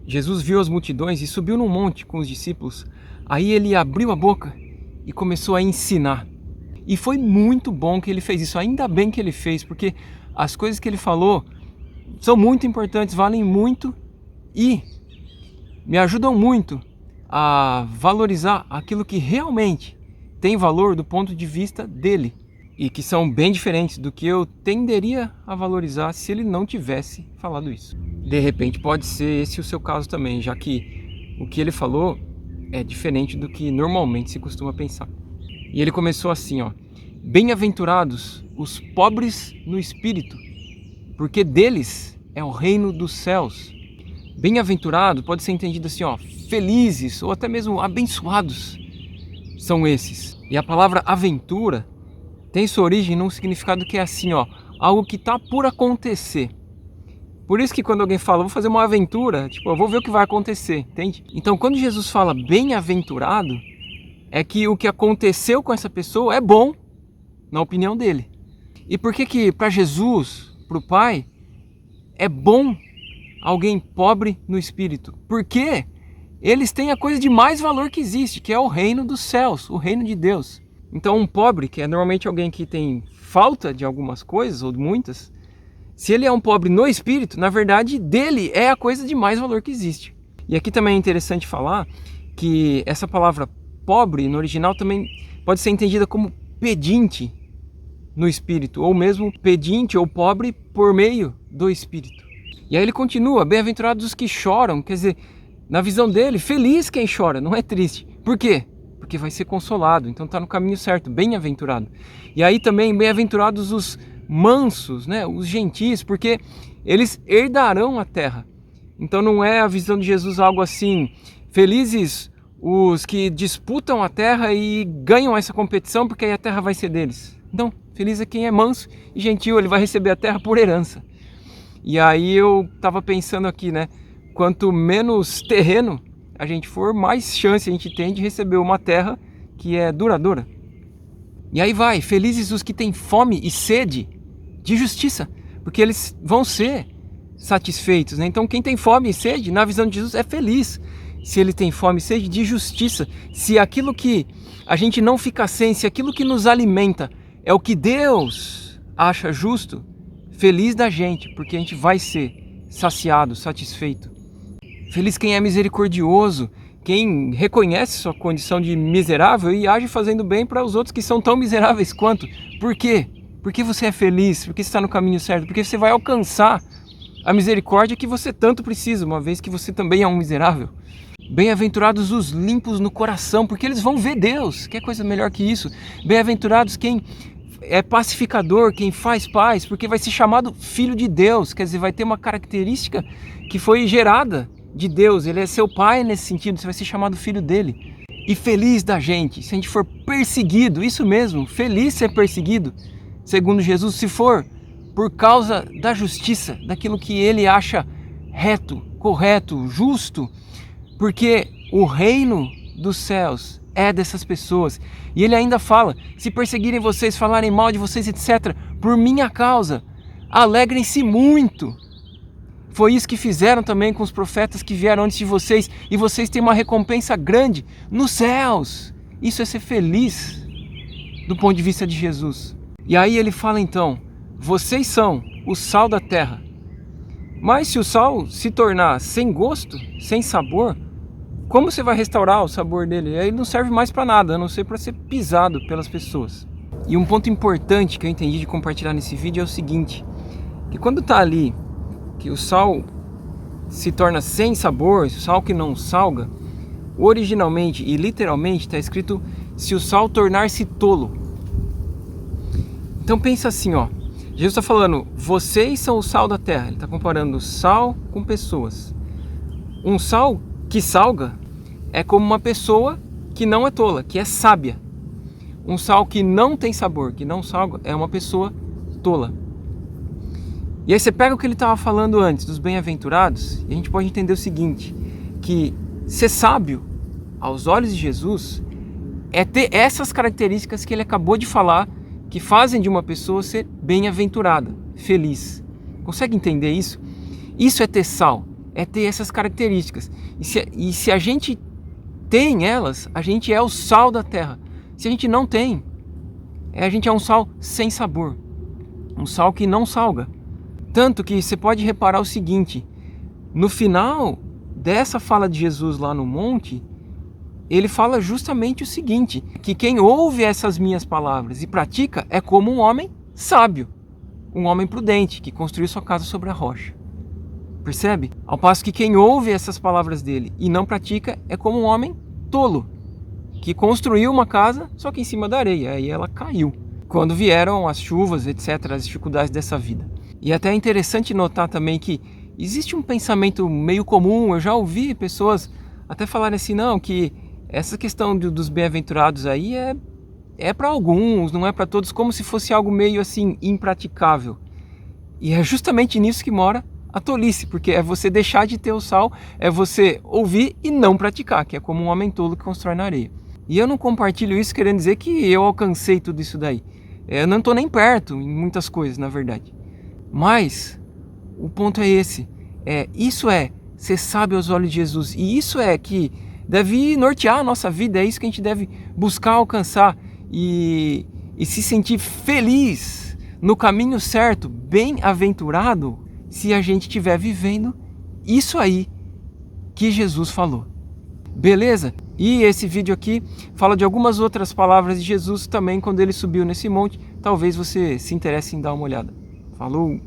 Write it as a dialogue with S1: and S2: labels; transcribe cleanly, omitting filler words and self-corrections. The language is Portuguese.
S1: Jesus viu as multidões e subiu num monte com os discípulos. Aí ele abriu a boca e começou a ensinar. E foi muito bom que ele fez isso, ainda bem que ele fez, porque as coisas que ele falou são muito importantes, valem muito e me ajudam muito a valorizar aquilo que realmente tem valor do ponto de vista dele e que são bem diferentes do que eu tenderia a valorizar se ele não tivesse falado isso. De repente pode ser esse o seu caso também, já que o que ele falou é diferente do que normalmente se costuma pensar. E ele começou assim, ó: bem-aventurados os pobres no espírito, porque deles é o reino dos céus. Bem-aventurado pode ser entendido assim, ó, felizes ou até mesmo abençoados são esses. E a palavra aventura tem sua origem num significado que é assim, ó, algo que está por acontecer. Por isso que quando alguém fala, vou fazer uma aventura, tipo, eu vou ver o que vai acontecer, entende? Então quando Jesus fala bem-aventurado, é que o que aconteceu com essa pessoa é bom, na opinião dele. E por que para Jesus, para o Pai, é bom alguém pobre no espírito? Porque eles têm a coisa de mais valor que existe, que é o reino dos céus, o reino de Deus. Então um pobre, que é normalmente alguém que tem falta de algumas coisas, ou de muitas, se ele é um pobre no espírito, na verdade dele é a coisa de mais valor que existe. E aqui também é interessante falar que essa palavra pobre no original também pode ser entendida como pedinte no espírito, ou mesmo pedinte ou pobre por meio do espírito. E aí ele continua: bem-aventurados os que choram, quer dizer, na visão dele, feliz quem chora, não é triste. Por quê? Porque vai ser consolado, então está no caminho certo, bem-aventurado. E aí também, bem-aventurados os mansos, né, os gentis, porque eles herdarão a terra. Então não é a visão de Jesus algo assim, felizes os que disputam a terra e ganham essa competição, porque aí a terra vai ser deles. Não, feliz é quem é manso e gentil, ele vai receber a terra por herança. E aí eu estava pensando aqui, né, quanto menos terreno a gente for, mais chance a gente tem de receber uma terra que é duradoura. E aí vai, felizes os que têm fome e sede de justiça, porque eles vão ser satisfeitos, né? Então quem tem fome e sede, na visão de Jesus, é feliz. Se ele tem fome e sede de justiça, se aquilo que a gente não fica sem, se aquilo que nos alimenta é o que Deus acha justo, feliz da gente, porque a gente vai ser saciado, satisfeito. Feliz quem é misericordioso, quem reconhece sua condição de miserável e age fazendo bem para os outros que são tão miseráveis quanto. Por quê? Porque você é feliz, porque você está no caminho certo, porque você vai alcançar a misericórdia que você tanto precisa, uma vez que você também é um miserável. Bem-aventurados os limpos no coração, porque eles vão ver Deus. Que coisa melhor que isso? Bem-aventurados quem é pacificador, quem faz paz, porque vai ser chamado filho de Deus, quer dizer, vai ter uma característica que foi gerada de Deus, ele é seu pai nesse sentido, você vai ser chamado filho dele. E feliz da gente, se a gente for perseguido, isso mesmo, feliz ser perseguido, segundo Jesus, se for por causa da justiça, daquilo que ele acha reto, correto, justo, porque o reino dos céus é dessas pessoas. E ele ainda fala: se perseguirem vocês, falarem mal de vocês, etc., por minha causa, alegrem-se muito. Foi isso que fizeram também com os profetas que vieram antes de vocês, e vocês têm uma recompensa grande nos céus. Isso é ser feliz do ponto de vista de Jesus. E aí ele fala então: vocês são o sal da terra. Mas se o sal se tornar sem gosto, sem sabor, como você vai restaurar o sabor dele? Ele não serve mais para nada, a não ser para ser pisado pelas pessoas. E um ponto importante que eu entendi de compartilhar nesse vídeo é o seguinte: que quando está ali que o sal se torna sem sabor, sal que não salga, originalmente e literalmente está escrito: se o sal tornar-se tolo. Então pensa assim, ó, Jesus está falando: vocês são o sal da terra. Ele está comparando sal com pessoas. Um sal que salga é como uma pessoa que não é tola, que é sábia. Um sal que não tem sabor, que não salga, é uma pessoa tola. E aí você pega o que ele estava falando antes, dos bem-aventurados, e a gente pode entender o seguinte: que ser sábio, aos olhos de Jesus, é ter essas características que ele acabou de falar, que fazem de uma pessoa ser bem-aventurada, feliz. Consegue entender isso? Isso é ter sal, é ter essas características. E se a gente tem elas, a gente é o sal da terra. Se a gente não tem, a gente é um sal sem sabor, um sal que não salga. Tanto que você pode reparar o seguinte, no final dessa fala de Jesus lá no monte, ele fala justamente o seguinte, que quem ouve essas minhas palavras e pratica é como um homem sábio, um homem prudente, que construiu sua casa sobre a rocha. Percebe? Ao passo que quem ouve essas palavras dele e não pratica é como um homem tolo, que construiu uma casa só que em cima da areia, aí ela caiu. Quando vieram as chuvas, etc., as dificuldades dessa vida. E até é interessante notar também que existe um pensamento meio comum, eu já ouvi pessoas até falarem assim, não, que essa questão dos bem-aventurados aí é para alguns, não é para todos, como se fosse algo meio assim impraticável. E é justamente nisso que mora a tolice, porque é você deixar de ter o sal, é você ouvir e não praticar, que é como um homem tolo que constrói na areia. E eu não compartilho isso querendo dizer que eu alcancei tudo isso daí. Eu não estou nem perto em muitas coisas, na verdade. Mas o ponto é esse. Isso é ser sábio aos olhos de Jesus. E isso é que deve nortear a nossa vida. É isso que a gente deve buscar alcançar. E se sentir feliz no caminho certo, bem-aventurado, se a gente estiver vivendo isso aí que Jesus falou. Beleza? E esse vídeo aqui fala de algumas outras palavras de Jesus também quando ele subiu nesse monte. Talvez você se interesse em dar uma olhada. Falou!